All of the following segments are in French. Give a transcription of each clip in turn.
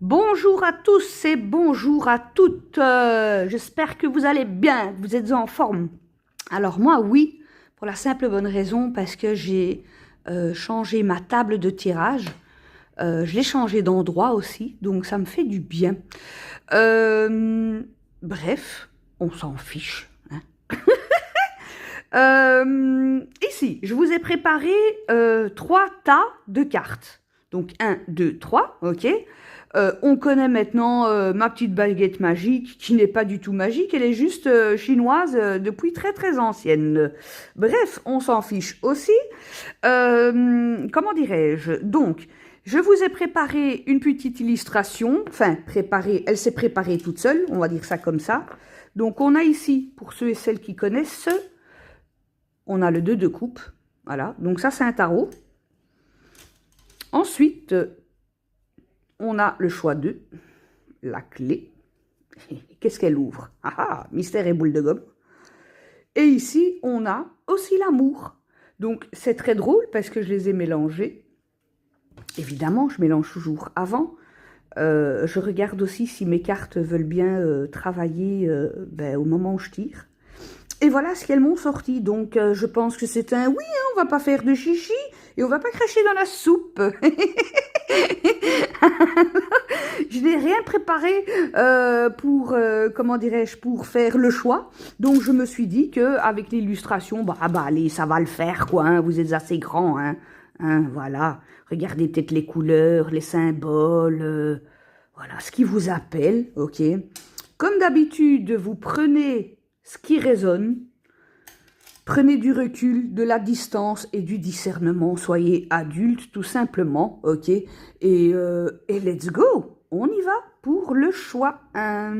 Bonjour à tous et bonjour à toutes. J'espère que vous allez bien, que vous êtes en forme. Alors moi, oui, pour la simple bonne raison, parce que j'ai changé ma table de tirage. Je l'ai changé d'endroit aussi, donc ça me fait du bien. Bref, on s'en fiche, hein. Ici, je vous ai préparé 3 tas de cartes. Donc 1, 2, 3, ok. On connaît maintenant ma petite baguette magique, qui n'est pas du tout magique, elle est juste chinoise depuis très très ancienne. Bref, on s'en fiche aussi. Comment dirais-je? Donc, je vous ai préparé une petite illustration, enfin, préparée, elle s'est préparée toute seule, on va dire ça comme ça. Donc, on a ici, pour ceux et celles qui connaissent, on a le 2 de coupe, voilà, donc ça c'est un tarot. Ensuite, on a le choix 2, la clé. Qu'est-ce qu'elle ouvre? Ah ah, mystère et boule de gomme. Et ici, on a aussi l'amour. Donc, c'est très drôle parce que je les ai mélangés. Évidemment, je mélange toujours avant. Je regarde aussi si mes cartes veulent bien travailler au moment où je tire. Et voilà ce qu'elles m'ont sorti. Donc, je pense que c'est un oui, hein, on va pas faire de chichi et on va pas cracher dans la soupe. Je n'ai rien préparé pour, comment dirais-je, pour faire le choix. Donc, je me suis dit qu'avec l'illustration, allez, ça va le faire, quoi. Hein, vous êtes assez grand, hein. Voilà. Regardez peut-être les couleurs, les symboles. Voilà, ce qui vous appelle, ok. Comme d'habitude, vous prenez ce qui résonne. Prenez du recul, de la distance et du discernement. Soyez adulte, tout simplement, ok. Et let's go. On y va pour le choix 1.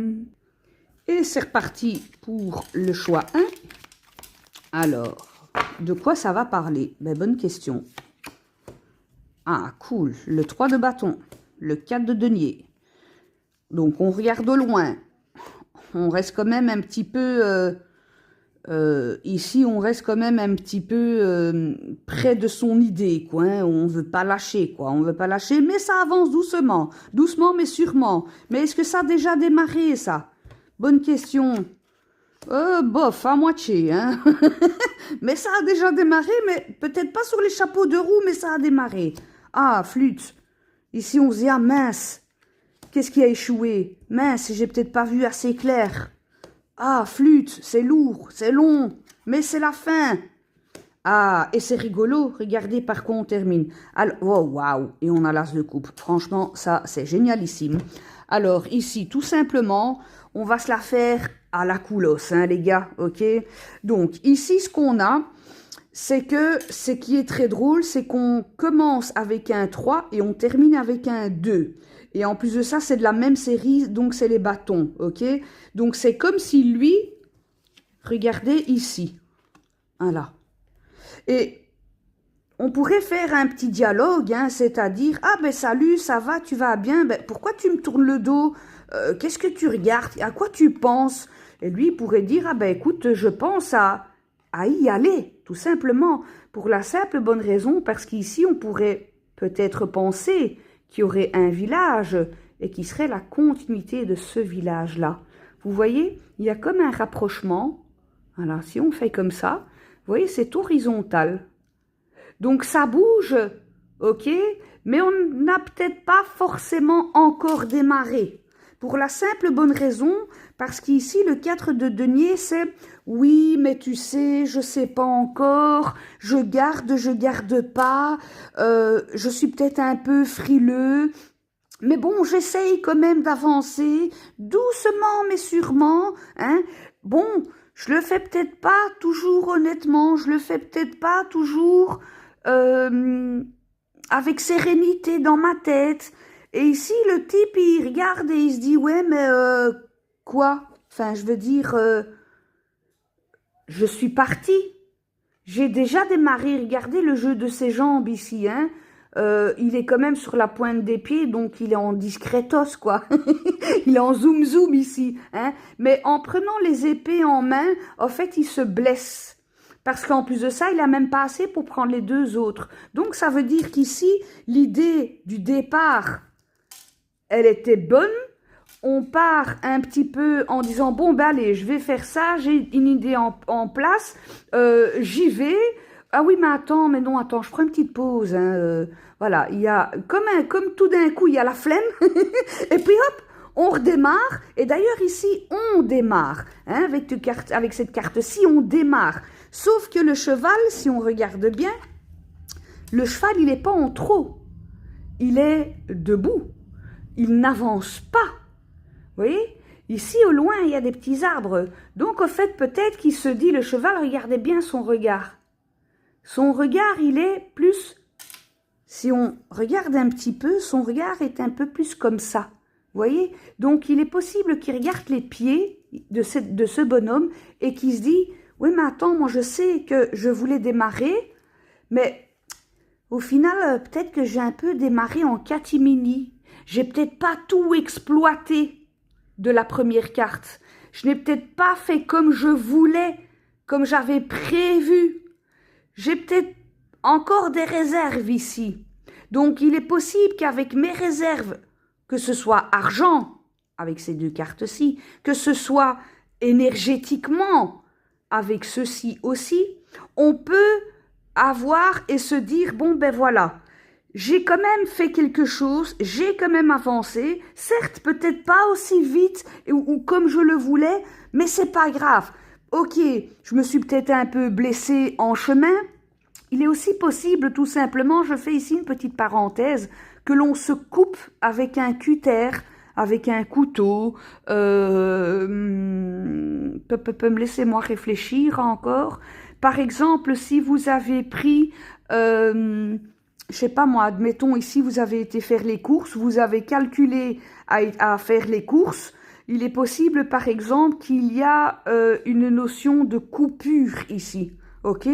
Et c'est reparti pour le choix 1. Alors, de quoi ça va parler? Bonne question. Ah, cool. Le 3 de bâton. Le 4 de denier. Donc, on regarde au loin. On reste quand même un petit peu... ici, on reste quand même un petit peu près de son idée, quoi. Hein. On veut pas lâcher, quoi. On veut pas lâcher, mais ça avance doucement. Doucement, mais sûrement. Mais est-ce que ça a déjà démarré, ça? Bonne question. Bof, à moitié, hein. Mais ça a déjà démarré, mais peut-être pas sur les chapeaux de roue, mais ça a démarré. Ah, flûte. Ici, on se dit, ah mince. Qu'est-ce qui a échoué? Mince, j'ai peut-être pas vu assez clair. Ah, flûte, c'est lourd, c'est long, mais c'est la fin. Ah, et c'est rigolo, regardez par quoi on termine. Alors, oh, waouh, et on a l'as de coupe. Franchement, ça, c'est génialissime. Alors, ici, tout simplement, on va se la faire à la coolos, hein, les gars, ok? Donc, ici, ce qu'on a, c'est que ce qui est très drôle, c'est qu'on commence avec un 3 et on termine avec un 2. Et en plus de ça, c'est de la même série, donc c'est les bâtons, ok? Donc c'est comme si lui, regardez ici, voilà. Et on pourrait faire un petit dialogue, hein, c'est-à-dire, ah ben salut, ça va, tu vas bien, ben pourquoi tu me tournes le dos? Qu'est-ce que tu regardes? À quoi tu penses? Et lui, il pourrait dire, ah ben écoute, je pense à y aller, tout simplement, pour la simple bonne raison, parce qu'ici, on pourrait peut-être penser qu'il y aurait un village et qui serait la continuité de ce village-là. Vous voyez, il y a comme un rapprochement. Voilà, si on fait comme ça, vous voyez, c'est horizontal. Donc ça bouge, ok, mais on n'a peut-être pas forcément encore démarré. Pour la simple bonne raison, parce qu'ici, le 4 de denier, c'est « oui, mais tu sais, je sais pas encore, je garde pas, je suis peut-être un peu frileux, mais bon, j'essaye quand même d'avancer, doucement mais sûrement, hein. Bon, je le fais peut-être pas toujours honnêtement, je le fais peut-être pas toujours avec sérénité dans ma tête. » Et ici, le type, il regarde et il se dit, ouais, mais quoi? Enfin, je veux dire, je suis partie. J'ai déjà démarré. Regardez le jeu de ses jambes ici, hein. Il est quand même sur la pointe des pieds, donc il est en discretos, quoi. Il est en zoom-zoom ici, hein. Mais en prenant les épées en main, en fait, il se blesse. Parce qu'en plus de ça, il n'a même pas assez pour prendre les 2 autres. Donc, ça veut dire qu'ici, l'idée du départ elle était bonne. On part un petit peu en disant, bon, ben allez, je vais faire ça, j'ai une idée en place, j'y vais. Ah oui, mais attends, mais non, attends, je prends une petite pause. Hein, voilà, il y a, comme tout d'un coup, il y a la flemme. Et puis hop, on redémarre. Et d'ailleurs, ici, on démarre. Hein, avec cette carte-ci, on démarre. Sauf que le cheval, si on regarde bien, le cheval, il n'est pas en trot. Il est debout. Il n'avance pas. Vous voyez? Ici, au loin, il y a des petits arbres. Donc, au fait, peut-être qu'il se dit, le cheval, regardez bien son regard. Son regard, il est plus... Si on regarde un petit peu, son regard est un peu plus comme ça. Vous voyez? Donc, il est possible qu'il regarde les pieds de ce bonhomme et qu'il se dit, oui, mais attends, moi, je sais que je voulais démarrer, mais au final, peut-être que j'ai un peu démarré en catimini. J'ai peut-être pas tout exploité de la première carte. Je n'ai peut-être pas fait comme je voulais, comme j'avais prévu. J'ai peut-être encore des réserves ici. Donc, il est possible qu'avec mes réserves, que ce soit argent, avec ces deux cartes-ci, que ce soit énergétiquement, avec ceci aussi, on peut avoir et se dire, bon, ben voilà, j'ai quand même fait quelque chose, j'ai quand même avancé, certes, peut-être pas aussi vite ou comme je le voulais, mais c'est pas grave. Ok, je me suis peut-être un peu blessée en chemin. Il est aussi possible, tout simplement, je fais ici une petite parenthèse, que l'on se coupe avec un cutter, avec un couteau. Laissez-moi réfléchir encore. Par exemple, si vous avez pris, je sais pas moi, admettons ici, vous avez été faire les courses, vous avez calculé à faire les courses. Il est possible, par exemple, qu'il y a une notion de coupure ici, ok?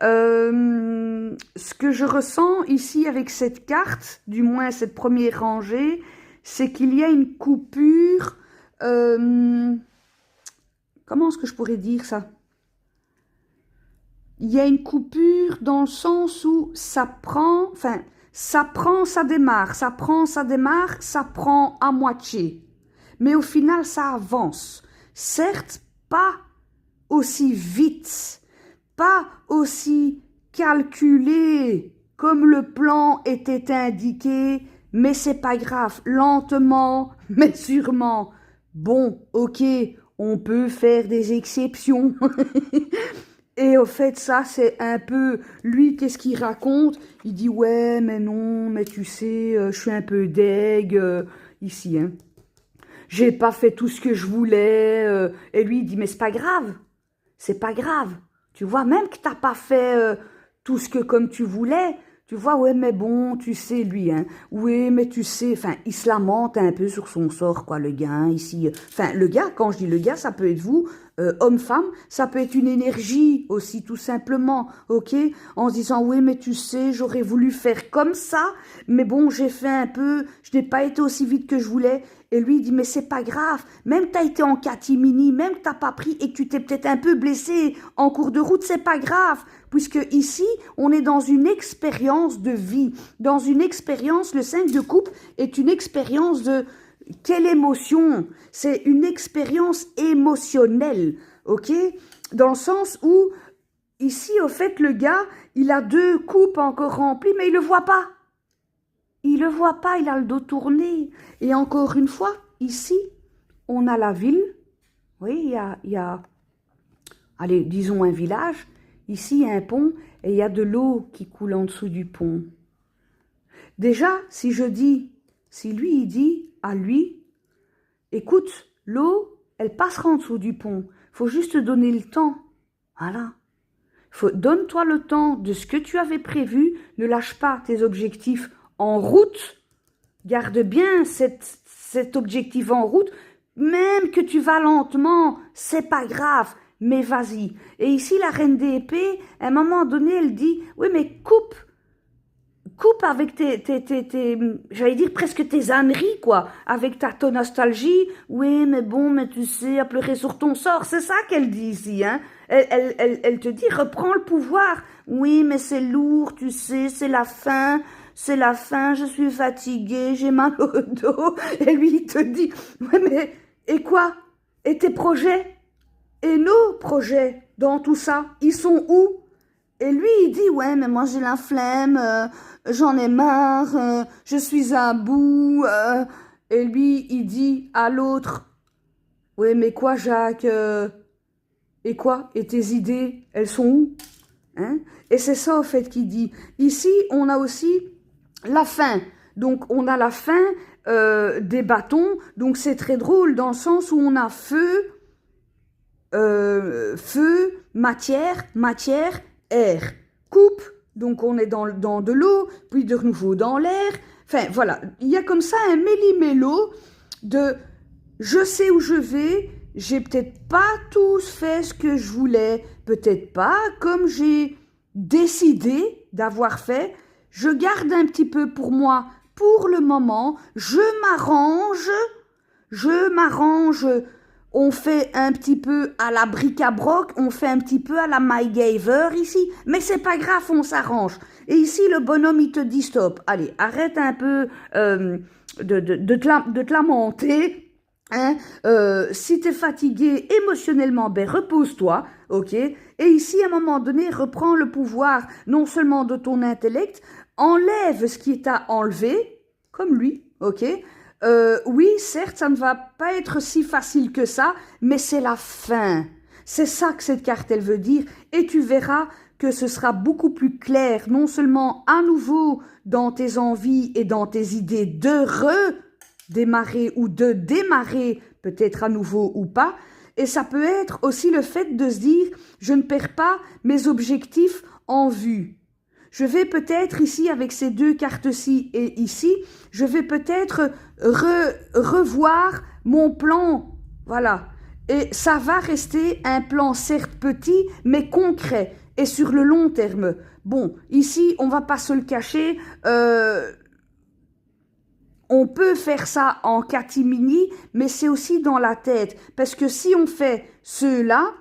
Ce que je ressens ici avec cette carte, du moins cette première rangée, c'est qu'il y a une coupure. Comment est-ce que je pourrais dire ça? Il y a une coupure dans le sens où ça prend, ça démarre, ça démarre, ça prend à moitié. Mais au final, ça avance. Certes, pas aussi vite, pas aussi calculé comme le plan était indiqué, mais c'est pas grave, lentement, mais sûrement. Bon, ok, on peut faire des exceptions. Et au fait, ça, c'est un peu... Lui, qu'est-ce qu'il raconte? Il dit, ouais, mais non, mais tu sais, je suis un peu deg, ici, hein. J'ai pas fait tout ce que je voulais. Et lui, il dit, mais c'est pas grave. C'est pas grave. Tu vois, même que t'as pas fait tout ce que comme tu voulais, tu vois, ouais, mais bon, tu sais, lui, hein, oui, mais tu sais, enfin, il se lamente un peu sur son sort, quoi, le gars, hein, ici. Enfin, le gars, quand je dis le gars, ça peut être vous, homme-femme, ça peut être une énergie aussi, tout simplement, ok, en se disant, oui, mais tu sais, j'aurais voulu faire comme ça, mais bon, j'ai fait un peu, je n'ai pas été aussi vite que je voulais. Et lui, il dit, mais c'est pas grave, même que t'as été en catimini, même que t'as pas pris et que tu t'es peut-être un peu blessé en cours de route, c'est pas grave, puisque ici, on est dans une expérience de vie, dans une expérience, le 5 de coupe est une expérience de, quelle émotion? C'est une expérience émotionnelle, ok? Dans le sens où, ici, au fait, le gars, il a 2 coupes encore remplies, mais il le voit pas. Il le voit pas, il a le dos tourné. Et encore une fois, ici, on a la ville. Oui, il y a, allez, disons un village. Ici, il y a un pont et il y a de l'eau qui coule en dessous du pont. Déjà, si je dis, si lui, il dit à lui, écoute, l'eau, elle passera en dessous du pont. Faut juste donner le temps. Voilà. Donne-toi le temps de ce que tu avais prévu. Ne lâche pas tes objectifs en route, garde bien cet objectif en route, même que tu vas lentement, c'est pas grave, mais vas-y. Et ici, la reine d'épée, à un moment donné, elle dit, oui, mais coupe avec j'allais dire presque tes âneries, quoi, avec ta nostalgie. Oui, mais bon, mais tu sais, à pleurer sur ton sort, c'est ça qu'elle dit ici, hein. Elle te dit, reprends le pouvoir. Oui, mais c'est lourd, tu sais, c'est la fin, je suis fatiguée, j'ai mal au dos. Et lui, il te dit, ouais, mais, et quoi? Et tes projets? Et nos projets dans tout ça, ils sont où? Et lui, il dit, ouais, mais moi j'ai la flemme, j'en ai marre, je suis à bout. Et lui, il dit à l'autre, ouais, mais quoi, Jacques? Et quoi? Et tes idées, elles sont où? Hein? Et c'est ça, au fait, qu'il dit. Ici, on a aussi la fin. Donc, on a la fin des bâtons. Donc, c'est très drôle dans le sens où on a feu, matière, air. Coupe, donc on est dans de l'eau, puis de nouveau dans l'air. Enfin, voilà, il y a comme ça un méli-mélo de je sais où je vais, j'ai peut-être pas tous fait ce que je voulais, peut-être pas comme j'ai décidé d'avoir fait. Je garde un petit peu pour moi pour le moment, je m'arrange, on fait un petit peu à la bric-à-broc, on fait un petit peu à la MacGyver ici, mais c'est pas grave, on s'arrange. Et ici, le bonhomme, il te dit stop, allez, arrête un peu de te lamenter, hein, si t'es fatigué émotionnellement, ben repose-toi, ok? Et ici, à un moment donné, reprends le pouvoir non seulement de ton intellect, enlève ce qui t'a enlevé, comme lui, ok? Oui, certes, ça ne va pas être si facile que ça, mais c'est la fin. C'est ça que cette carte, elle veut dire. Et tu verras que ce sera beaucoup plus clair, non seulement à nouveau dans tes envies et dans tes idées de redémarrer ou de démarrer, peut-être à nouveau ou pas. Et ça peut être aussi le fait de se dire, je ne perds pas mes objectifs en vue. Je vais peut-être ici, avec ces deux cartes-ci et ici, je vais peut-être revoir mon plan. Voilà. Et ça va rester un plan certes petit, mais concret et sur le long terme. Bon, ici, on va pas se le cacher, on peut faire ça en catimini, mais c'est aussi dans la tête. Parce que si on fait ceux-là,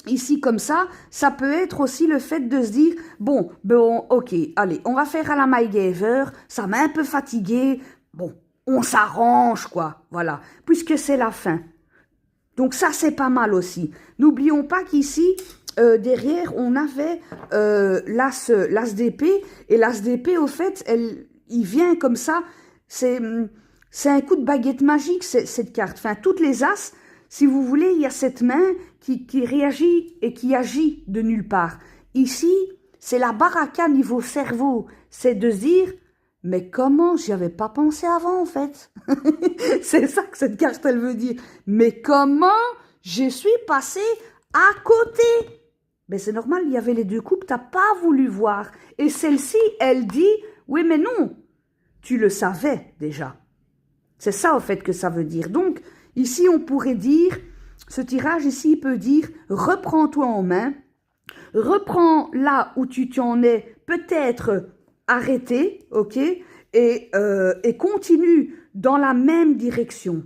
ici comme ça peut être aussi le fait de se dire, bon, ok, allez, on va faire à la MacGyver, ça m'a un peu fatigué, bon, on s'arrange, quoi, voilà, puisque c'est la fin. Donc ça, c'est pas mal aussi. N'oublions pas qu'ici, derrière, on avait l'as d'épée, et l'as d'épée, au fait, il vient comme ça, c'est un coup de baguette magique, cette carte. Enfin, toutes les as, si vous voulez, il y a cette main qui réagit et qui agit de nulle part. Ici, c'est la baraka niveau cerveau. C'est de se dire, mais comment j'y avais pas pensé avant, en fait? C'est ça que cette carte, elle veut dire. Mais comment je suis passée à côté? Ben c'est normal, il y avait les deux coupes, t'as pas voulu voir. Et celle-ci, elle dit, oui, mais non, tu le savais déjà. C'est ça, en fait, que ça veut dire. Donc, ici, on pourrait dire, ce tirage ici peut dire, reprends-toi en main, reprends là où tu t'en es peut-être arrêté, ok, et continue dans la même direction.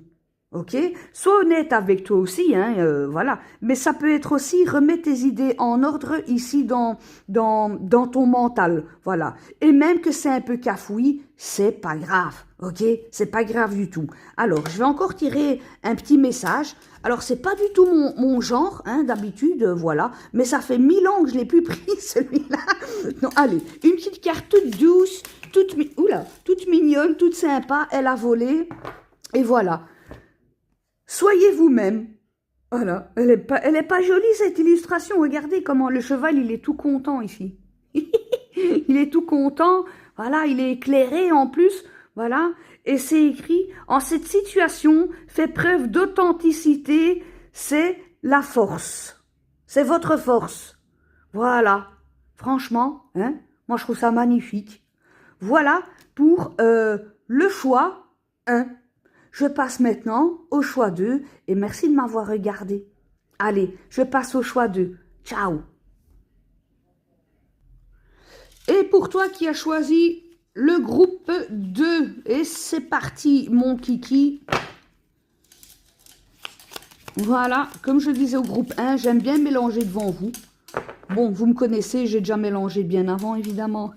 Ok, sois honnête avec toi aussi, hein, voilà. Mais ça peut être aussi remettre tes idées en ordre ici dans ton mental, voilà. Et même que c'est un peu cafouille, c'est pas grave, ok. C'est pas grave du tout. Alors, je vais encore tirer un petit message. Alors, c'est pas du tout mon genre, hein, d'habitude, voilà. Mais ça fait 1000 ans que je l'ai plus pris, celui-là. Non, allez, une petite carte toute douce, toute mignonne, toute sympa. Elle a volé, et voilà. Soyez vous-même. Voilà. Elle est pas jolie, cette illustration. Regardez comment le cheval, il est tout content ici. Il est tout content. Voilà, il est éclairé en plus. Voilà. Et c'est écrit, en cette situation, fait preuve d'authenticité, c'est la force. C'est votre force. Voilà. Franchement, hein, moi je trouve ça magnifique. Voilà pour le choix 1. Je passe maintenant au choix 2 et merci de m'avoir regardé. Allez, je passe au choix 2. Ciao. Et pour toi qui as choisi le groupe 2, et c'est parti mon kiki. Voilà, comme je disais au groupe 1, j'aime bien mélanger devant vous. Bon, vous me connaissez, j'ai déjà mélangé bien avant, évidemment.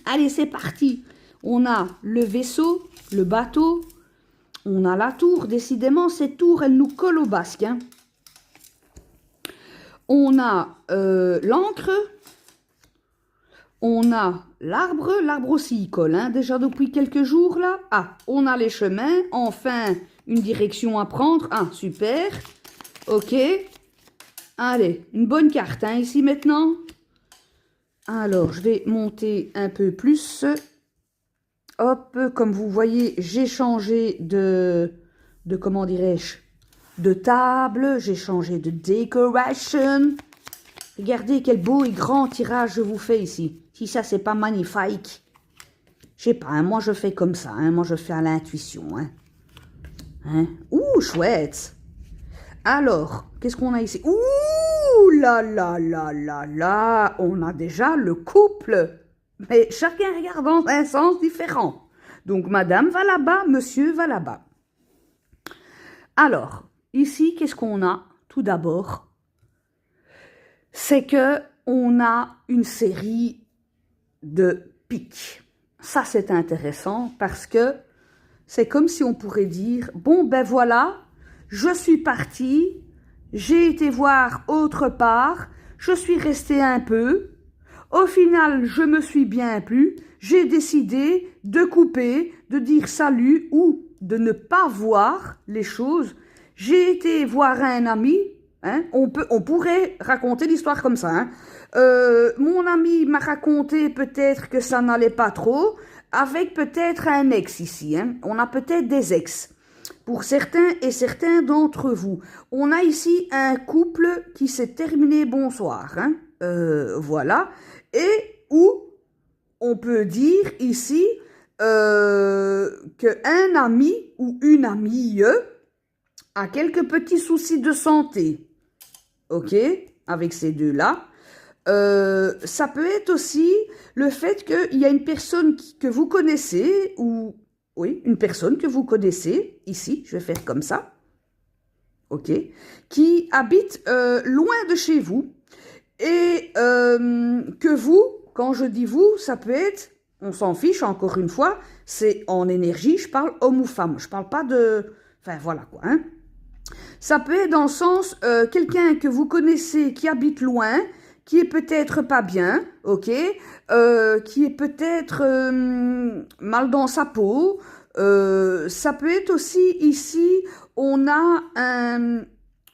Allez, c'est parti. On a le vaisseau, le bateau. On a la tour. Décidément, cette tour, elle nous colle au basque. Hein. On a l'encre. On a l'arbre. L'arbre aussi, il colle. Hein, déjà depuis quelques jours, là. Ah, on a les chemins. Enfin, une direction à prendre. Ah, super. Ok. Allez, une bonne carte, hein, ici, maintenant. Alors, je vais monter un peu plus. Hop, comme vous voyez, j'ai changé de comment dirais-je, de table, j'ai changé de décoration. Regardez quel beau et grand tirage je vous fais ici. Si ça, c'est pas magnifique. Je sais pas, hein, moi je fais comme ça, hein, moi je fais à l'intuition. Hein. Ouh, chouette. Alors, qu'est-ce qu'on a ici? Ouh là là là là là, on a déjà le couple. Mais chacun regarde dans un sens différent. Donc, madame va là-bas, monsieur va là-bas. Alors, ici, qu'est-ce qu'on a? Tout d'abord, c'est que on a une série de pics. Ça, c'est intéressant parce que c'est comme si on pourrait dire, bon, ben voilà, je suis partie, j'ai été voir autre part, je suis restée un peu. Au final, je me suis bien plu, j'ai décidé de couper, de dire salut ou de ne pas voir les choses. J'ai été voir un ami, hein, on pourrait raconter l'histoire comme ça. Hein. Mon ami m'a raconté peut-être que ça n'allait pas trop, avec peut-être un ex ici. Hein. On a peut-être des ex. Pour certains et certains d'entre vous. On a ici un couple qui s'est terminé bonsoir. Hein. Voilà. Et où on peut dire ici qu'un ami ou une amie a quelques petits soucis de santé. Ok, avec ces deux-là. Ça peut être aussi le fait qu'il y a une personne que vous connaissez, ou oui, une personne que vous connaissez, ici, je vais faire comme ça, ok, qui habite loin de chez vous, et que vous, quand je dis vous, ça peut être, on s'en fiche encore une fois, c'est en énergie, je parle homme ou femme, je parle pas de, enfin voilà quoi, hein. Ça peut être dans le sens, quelqu'un que vous connaissez qui habite loin, qui est peut-être pas bien, ok, qui est peut-être mal dans sa peau. Ça peut être aussi ici, on a une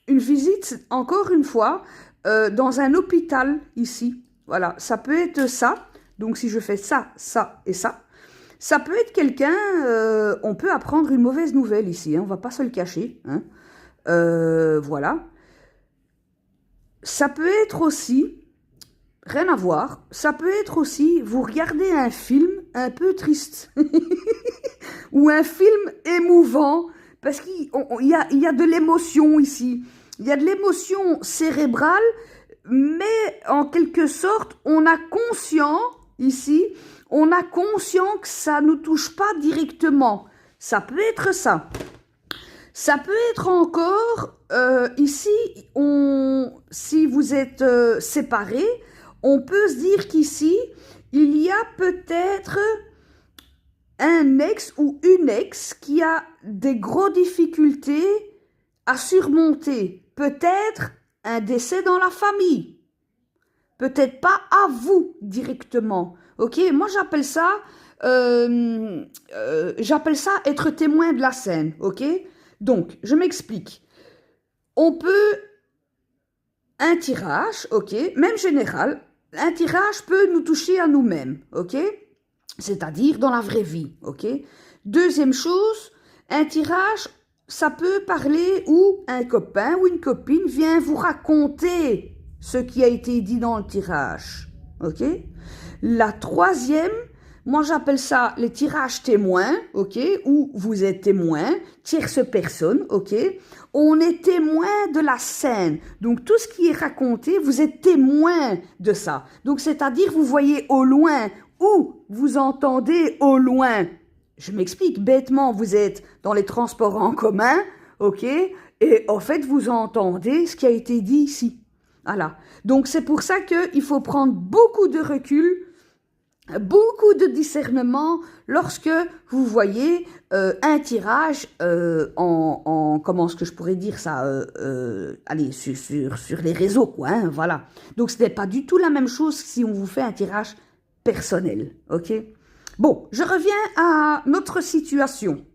visite, encore une fois, dans un hôpital ici. Voilà, ça peut être ça. Donc si je fais ça, ça et ça, ça peut être quelqu'un, on peut apprendre une mauvaise nouvelle ici, hein, on va pas se le cacher. Hein. Voilà. Ça peut être aussi, rien à voir, ça peut être aussi, vous regardez un film un peu triste, ou un film émouvant, parce qu'il y a de l'émotion ici, il y a de l'émotion cérébrale, mais en quelque sorte, on a conscience, ici, on a conscience que ça ne nous touche pas directement. Ça peut être ça. Ça peut être encore, ici, si vous êtes séparés, on peut se dire qu'ici, il y a peut-être un ex ou une ex qui a des grosses difficultés à surmonter. Peut-être un décès dans la famille. Peut-être pas à vous directement. Ok, moi j'appelle ça être témoin de la scène. Ok. Donc, je m'explique. On peut, un tirage, ok, même général, un tirage peut nous toucher à nous-mêmes, ok, c'est-à-dire dans la vraie vie, ok. Deuxième chose, un tirage, ça peut parler où un copain ou une copine vient vous raconter ce qui a été dit dans le tirage, ok. La troisième, moi, j'appelle ça les tirages témoins, ok, où vous êtes témoin, tierce personne, ok. On est témoin de la scène. Donc, tout ce qui est raconté, vous êtes témoin de ça. Donc, c'est-à-dire, vous voyez au loin ou vous entendez au loin. Je m'explique, bêtement, vous êtes dans les transports en commun, ok, et en fait, vous entendez ce qui a été dit ici. Voilà. Donc, c'est pour ça qu'il faut prendre beaucoup de recul, beaucoup de discernement lorsque vous voyez un tirage comment est-ce que je pourrais dire ça, allez, sur les réseaux, quoi, hein, voilà. Donc, ce n'est pas du tout la même chose si on vous fait un tirage personnel, ok? Bon, je reviens à notre situation.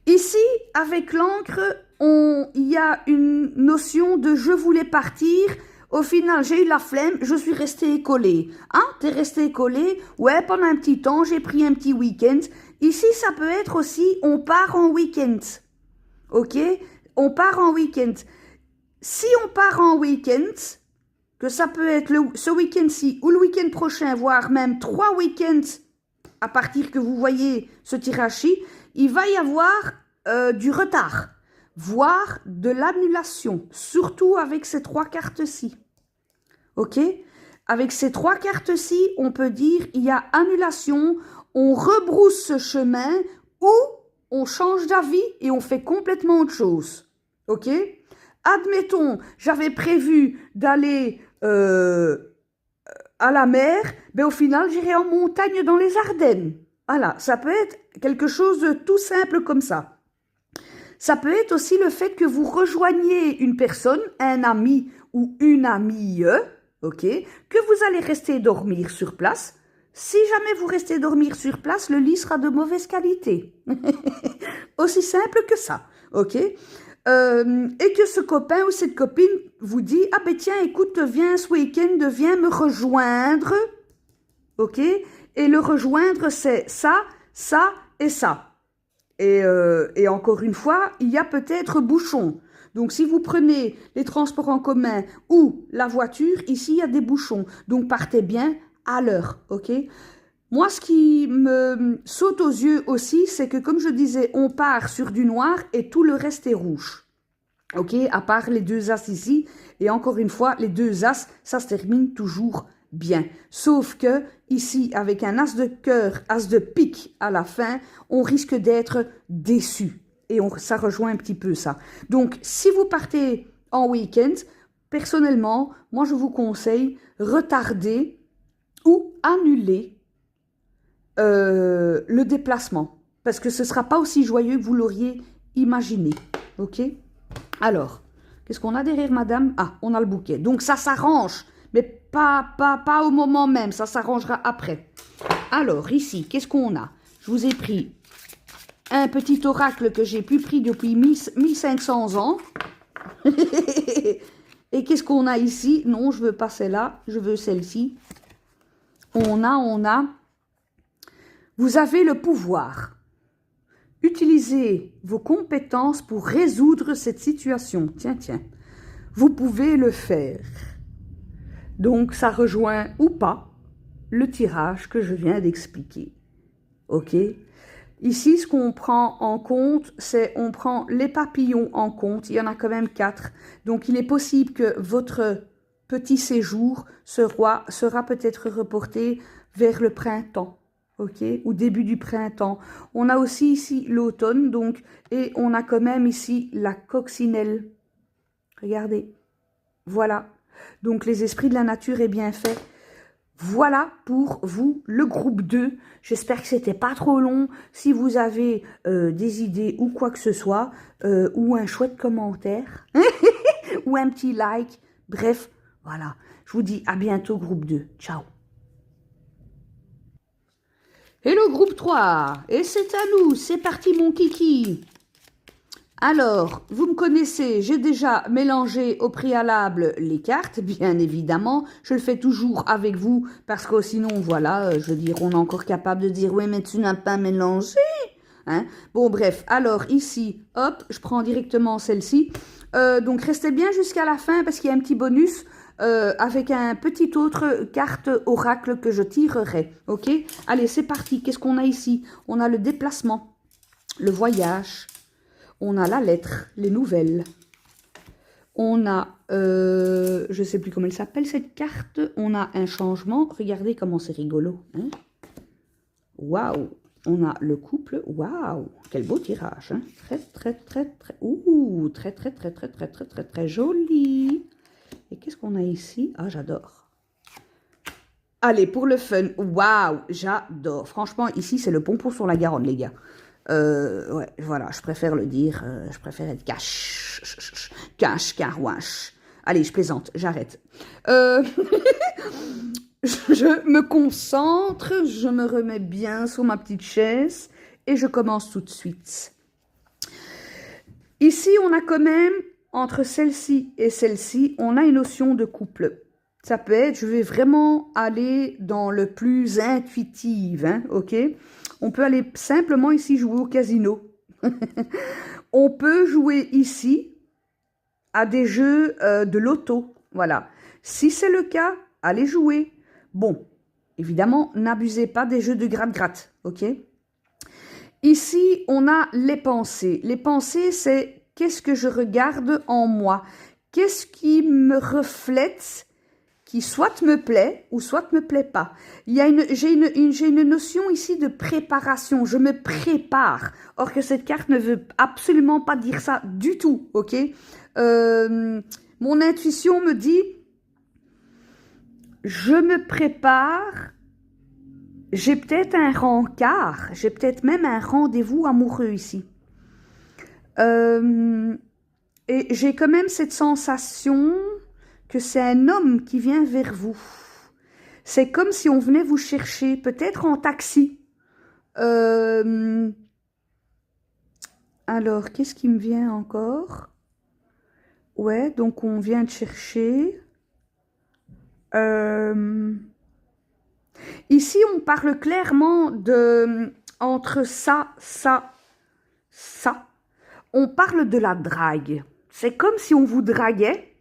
Ici, avec l'encre, il y a une notion de « je voulais partir ». Au final, j'ai eu la flemme, je suis restée collée. Hein, t'es restée collée? Ouais, pendant un petit temps, j'ai pris un petit week-end. Ici, ça peut être aussi « on part en week-end ». Ok? On part en week-end. Si on part en week-end, que ça peut être ce week-end-ci ou le week-end prochain, voire même 3 week-ends à partir que vous voyez ce tirage-ci, il va y avoir du retard, voire de l'annulation, surtout avec ces 3 cartes-ci. Ok? Avec ces 3 cartes-ci, on peut dire il y a annulation, on rebrousse ce chemin ou on change d'avis et on fait complètement autre chose. Ok? Admettons, j'avais prévu d'aller à la mer, mais au final, j'irai en montagne dans les Ardennes. Voilà, ça peut être quelque chose de tout simple comme ça. Ça peut être aussi le fait que vous rejoigniez une personne, un ami ou une amie, ok, que vous allez rester dormir sur place. Si jamais vous restez dormir sur place, le lit sera de mauvaise qualité. Aussi simple que ça, ok. Et que ce copain ou cette copine vous dit « Ah ben tiens, écoute, viens ce week-end, viens me rejoindre. » Ok? Et le rejoindre, c'est ça, ça et ça. Et encore une fois, il y a peut-être bouchon. Donc, si vous prenez les transports en commun ou la voiture, ici, il y a des bouchons. Donc, partez bien à l'heure, ok? Moi, ce qui me saute aux yeux aussi, c'est que, comme je disais, on part sur du noir et tout le reste est rouge. Ok? À part les 2 as ici. Et encore une fois, les 2 as, ça se termine toujours bien. Sauf que, ici, avec un as de cœur, as de pique à la fin, on risque d'être déçu. Et ça rejoint un petit peu ça. Donc, si vous partez en week-end, personnellement, moi, je vous conseille retarder ou annuler le déplacement. Parce que ce ne sera pas aussi joyeux que vous l'auriez imaginé. Ok? Alors, qu'est-ce qu'on a derrière, madame? Ah, on a le bouquet. Donc, ça s'arrange. Mais pas au moment même. Ça s'arrangera après. Alors, ici, qu'est-ce qu'on a? Je vous ai pris un petit oracle que j'ai plus pris depuis 1500 ans. Et qu'est-ce qu'on a ici? Non, je veux pas celle-là. Je veux celle-ci. On a... Vous avez le pouvoir. Utilisez vos compétences pour résoudre cette situation. Tiens. Vous pouvez le faire. Donc, ça rejoint ou pas le tirage que je viens d'expliquer. Ok? Ici, ce qu'on prend en compte, c'est on prend les papillons en compte. Il y en a quand même 4. Donc, il est possible que votre petit séjour sera peut-être reporté vers le printemps. Ok, au début du printemps. On a aussi ici l'automne, donc, et on a quand même ici la coccinelle. Regardez, voilà. Donc, les esprits de la nature est bien fait. Voilà pour vous, le groupe 2. J'espère que c'était pas trop long. Si vous avez des idées ou quoi que ce soit, ou un chouette commentaire, ou un petit like, bref, voilà. Je vous dis à bientôt, groupe 2. Ciao. Et le groupe 3, et c'est à nous, c'est parti mon kiki. Alors, vous me connaissez, j'ai déjà mélangé au préalable les cartes, bien évidemment. Je le fais toujours avec vous, parce que sinon, voilà, je veux dire, on est encore capable de dire « Oui, mais tu n'as pas mélangé !» hein. Bon, bref, alors ici, hop, je prends directement celle-ci. Donc, restez bien jusqu'à la fin, parce qu'il y a un petit bonus. Avec un petit autre carte oracle que je tirerai, ok? Allez, c'est parti. Qu'est-ce qu'on a ici? On a le déplacement, le voyage, on a la lettre, les nouvelles. On a, je ne sais plus comment elle s'appelle cette carte. On a un changement. Regardez comment c'est rigolo. Hein? Waouh! On a le couple. Waouh! Quel beau tirage. Hein? Très, très, très, très. Ouh! Très, très, très, très, très, très, très, très joli. Et qu'est-ce qu'on a ici? Ah, j'adore. Allez, pour le fun. Waouh, j'adore. Franchement, ici, c'est le pompon sur la Garonne, les gars. Ouais, voilà, je préfère le dire. Je préfère être cash. Cash, carouache. Allez, je plaisante, j'arrête. Je me concentre, je me remets bien sur ma petite chaise et je commence tout de suite. Ici, on a quand même, entre celle-ci et celle-ci, on a une notion de couple. Ça peut être, je vais vraiment aller dans le plus intuitif, hein, ok? On peut aller simplement ici jouer au casino. On peut jouer ici à des jeux de loto, voilà. Si c'est le cas, allez jouer. Bon, évidemment, n'abusez pas des jeux de gratte-gratte, ok? Ici, on a les pensées. Les pensées, c'est qu'est-ce que je regarde en moi? Qu'est-ce qui me reflète, qui soit me plaît ou soit me plaît pas? J'ai une notion ici de préparation. Je me prépare. Or que cette carte ne veut absolument pas dire ça du tout, ok? Mon intuition me dit, je me prépare. J'ai peut-être un rencard, j'ai peut-être même un rendez-vous amoureux ici. Et j'ai quand même cette sensation que c'est un homme qui vient vers vous. C'est comme si on venait vous chercher, peut-être en taxi. Alors, qu'est-ce qui me vient encore? Ouais, donc on vient de chercher. Ici, on parle clairement de entre ça. On parle de la drague. C'est comme si on vous draguait,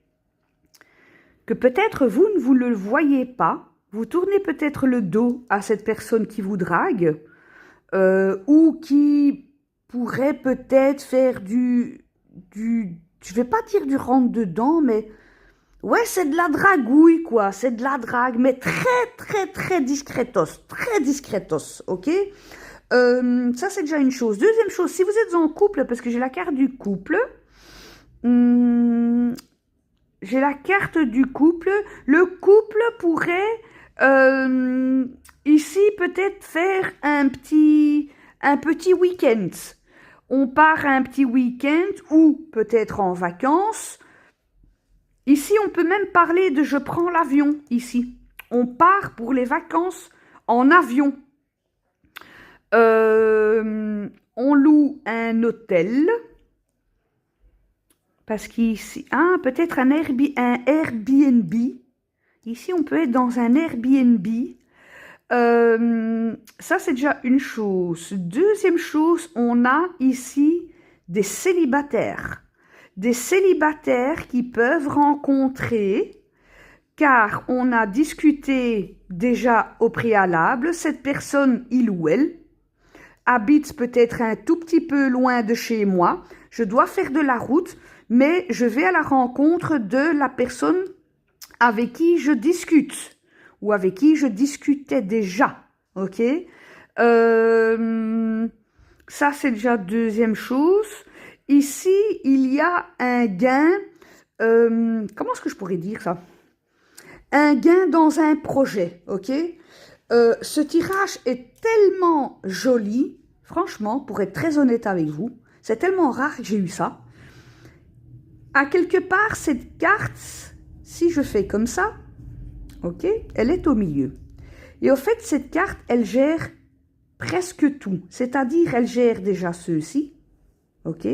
que peut-être vous ne vous le voyez pas. Vous tournez peut-être le dos à cette personne qui vous drague, ou qui pourrait peut-être faire je vais pas dire du rentre-dedans, mais ouais, c'est de la dragouille, quoi. C'est de la drague, mais très discretos. Très discretos, ok? Ça, c'est déjà une chose. Deuxième chose, si vous êtes en couple, parce que j'ai la carte du couple, j'ai la carte du couple. Le couple pourrait, ici, peut-être faire un petit week-end. On part un petit week-end ou peut-être en vacances. Ici, on peut même parler de je prends l'avion, ici. On part pour les vacances en avion. On loue un hôtel. Parce qu'ici, peut-être un Airbnb. Ici, on peut être dans un Airbnb. Ça, c'est déjà une chose. Deuxième chose, on a ici des célibataires. Des célibataires qui peuvent rencontrer, car on a discuté déjà au préalable, cette personne, il ou elle, habite peut-être un tout petit peu loin de chez moi, je dois faire de la route, mais je vais à la rencontre de la personne avec qui je discute, ou avec qui je discutais déjà, ok? Ça, c'est déjà deuxième chose. Ici, il y a un gain, comment est-ce que je pourrais dire ça? Un gain dans un projet, ok? Ce tirage est tellement joli, franchement, pour être très honnête avec vous, c'est tellement rare que j'ai eu ça. À quelque part, cette carte, si je fais comme ça, ok, elle est au milieu. Et au fait, cette carte, elle gère presque tout, c'est-à-dire elle gère déjà ceux-ci, ok?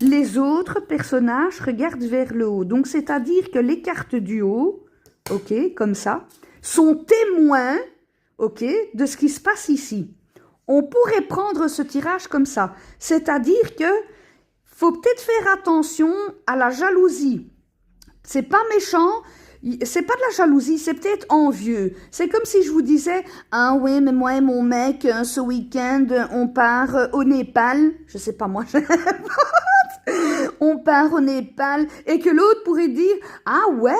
Les autres personnages regardent vers le haut. Donc, c'est-à-dire que les cartes du haut, ok, comme ça, sont témoins, ok, de ce qui se passe ici. On pourrait prendre ce tirage comme ça. C'est-à-dire que faut peut-être faire attention à la jalousie. C'est pas méchant, c'est pas de la jalousie, c'est peut-être envieux. C'est comme si je vous disais, ah oui, mais moi et mon mec, ce week-end, on part au Népal. Je sais pas moi, on part au Népal, et que l'autre pourrait dire, ah ouais,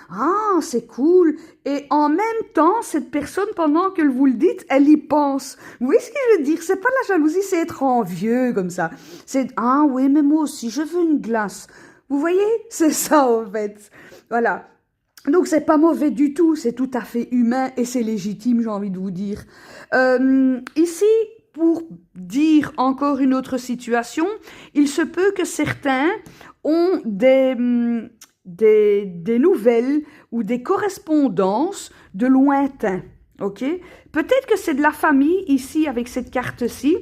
ah c'est cool. Et en même temps, cette personne, pendant que vous le dites, elle y pense. Vous voyez ce que je veux dire? C'est pas de la jalousie, c'est être envieux comme ça. C'est, ah oui, mais moi aussi, je veux une glace. Vous voyez? C'est ça en fait. Voilà. Donc c'est pas mauvais du tout, c'est tout à fait humain et c'est légitime, j'ai envie de vous dire. Ici, pour dire encore une autre situation, il se peut que certains ont des nouvelles ou des correspondances de lointain, ok? Peut-être que c'est de la famille ici avec cette carte-ci,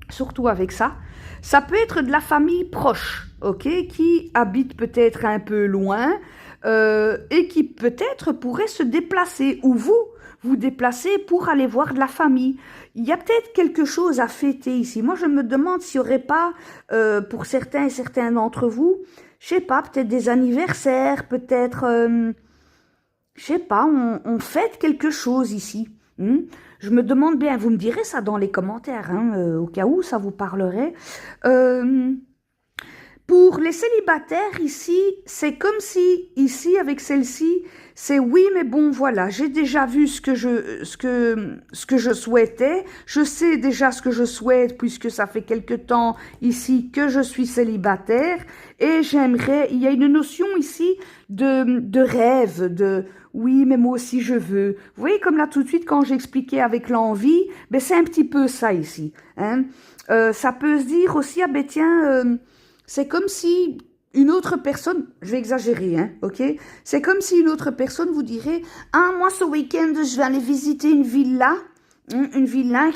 surtout avec ça. Ça peut être de la famille proche, ok? Qui habite peut-être un peu loin, et qui peut-être pourrait se déplacer, ou vous déplacer pour aller voir de la famille. Il y a peut-être quelque chose à fêter ici. Moi, je me demande s'il n'y aurait pas, pour certains et certains d'entre vous, je sais pas, peut-être des anniversaires, peut-être, je sais pas, on fête quelque chose ici. Je me demande bien, vous me direz ça dans les commentaires, hein, au cas où ça vous parlerait. Pour les célibataires ici, c'est comme si, ici, avec celle-ci, c'est oui, mais bon, voilà, j'ai déjà vu ce que je souhaitais, je sais déjà ce que je souhaite, puisque ça fait quelque temps ici que je suis célibataire, et j'aimerais, il y a une notion ici de rêve, de oui, mais moi aussi je veux. Vous voyez, comme là tout de suite, quand j'expliquais avec l'envie, ben c'est un petit peu ça ici. Hein. Ça peut se dire aussi, ah ben tiens... c'est comme si une autre personne, je vais exagérer, hein, ok? C'est comme si une autre personne vous dirait, ah, moi ce week-end, je vais aller visiter une villa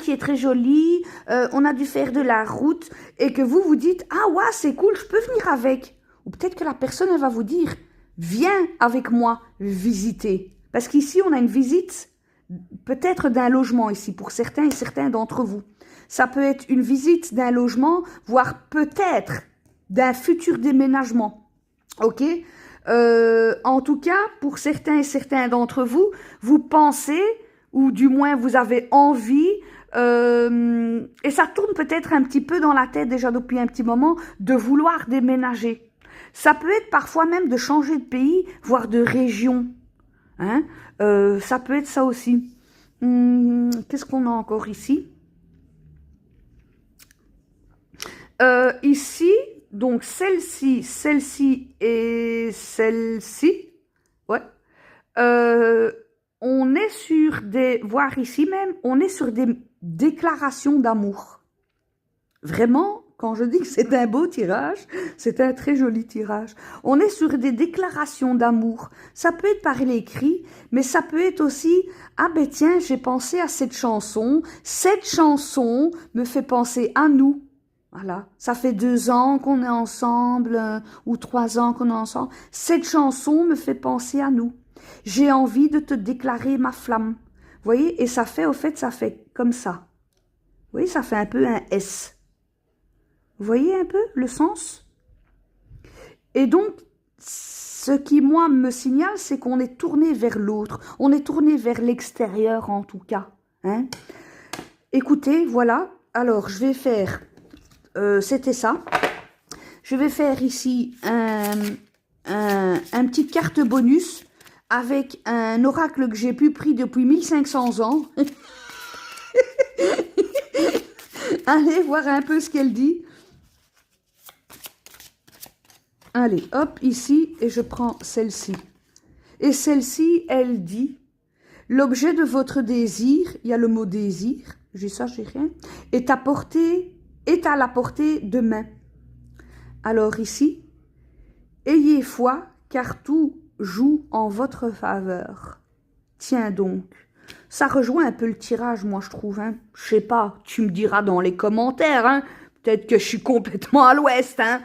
qui est très jolie, on a dû faire de la route, et que vous vous dites, ah ouais, c'est cool, je peux venir avec. Ou peut-être que la personne, elle va vous dire, viens avec moi visiter. Parce qu'ici, on a une visite, peut-être d'un logement ici, pour certains et certains d'entre vous. Ça peut être une visite d'un logement, voire peut-être d'un futur déménagement, ok? En tout cas, pour certains et certains d'entre vous, vous pensez, ou du moins vous avez envie, et ça tourne peut-être un petit peu dans la tête déjà depuis un petit moment, de vouloir déménager. Ça peut être parfois même de changer de pays, voire de région. Hein? Ça peut être ça aussi. Qu'est-ce qu'on a encore ici? Ici, donc celle-ci et celle-ci, ouais. On est sur des, voire ici même, on est sur des déclarations d'amour. Vraiment, quand je dis que c'est un beau tirage, c'est un très joli tirage. On est sur des déclarations d'amour. Ça peut être par l'écrit, mais ça peut être aussi, ah ben tiens, j'ai pensé à cette chanson me fait penser à nous. Voilà, ça fait 2 ans qu'on est ensemble, ou 3 ans qu'on est ensemble. Cette chanson me fait penser à nous. J'ai envie de te déclarer ma flamme. Vous voyez, et ça fait, au fait, ça fait comme ça. Vous voyez, ça fait un peu un S. Vous voyez un peu le sens? Et donc, ce qui, moi, me signale, c'est qu'on est tourné vers l'autre. On est tourné vers l'extérieur, en tout cas. Hein? Écoutez, voilà. Alors, je vais faire... c'était ça. Je vais faire ici un petite carte bonus avec un oracle que j'ai pu pris depuis 1500 ans. Allez voir un peu ce qu'elle dit. Allez, hop, ici, et je prends celle-ci. Et celle-ci, elle dit, l'objet de votre désir, il y a le mot désir, j'ai ça, j'ai rien, est à la portée de main. Alors ici, ayez foi, car tout joue en votre faveur. Tiens donc, ça rejoint un peu le tirage, moi je trouve. Hein. Je sais pas, tu me diras dans les commentaires. Hein. Peut-être que je suis complètement à l'ouest. Hein.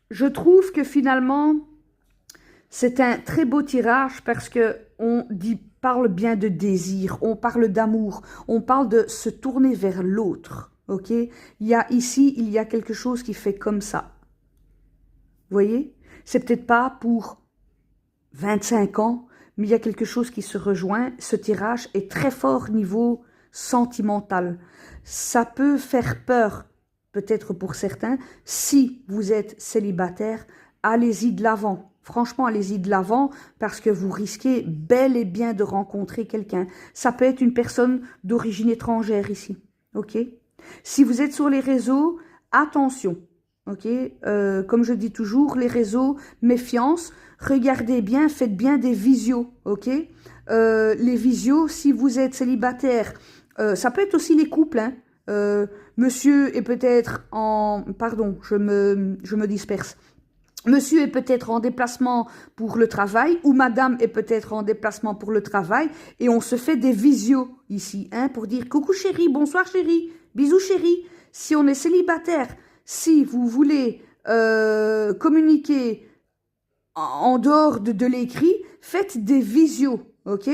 Je trouve que finalement, c'est un très beau tirage parce que on parle bien de désir, on parle d'amour, on parle de se tourner vers l'autre. Ok, il y a quelque chose qui fait comme ça. Vous voyez, c'est peut-être pas pour 25 ans, mais il y a quelque chose qui se rejoint. Ce tirage est très fort niveau sentimental. Ça peut faire peur, peut-être pour certains. Si vous êtes célibataire, allez-y de l'avant. Franchement, allez-y de l'avant parce que vous risquez bel et bien de rencontrer quelqu'un. Ça peut être une personne d'origine étrangère ici. Ok ? Si vous êtes sur les réseaux, attention. ok? Comme je dis toujours, les réseaux, méfiance, regardez bien, faites bien des visios, ok? Les visios, si vous êtes célibataire, ça peut être aussi les couples, hein? Monsieur est peut-être en... Pardon, je me disperse. Monsieur est peut-être en déplacement pour le travail ou madame est peut-être en déplacement pour le travail et on se fait des visios ici, hein, pour dire coucou chérie, bonsoir chérie, bisous chérie. Si on est célibataire, si vous voulez communiquer en dehors de l'écrit, faites des visios, ok?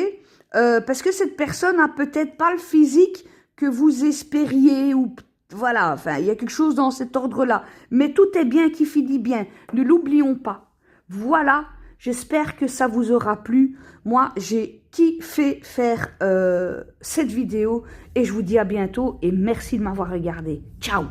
Parce que cette personne a peut-être pas le physique que vous espériez ou voilà, enfin, il y a quelque chose dans cet ordre-là. Mais tout est bien qui finit bien. Ne l'oublions pas. Voilà, j'espère que ça vous aura plu. Moi, j'ai kiffé faire cette vidéo et je vous dis à bientôt et merci de m'avoir regardé. Ciao!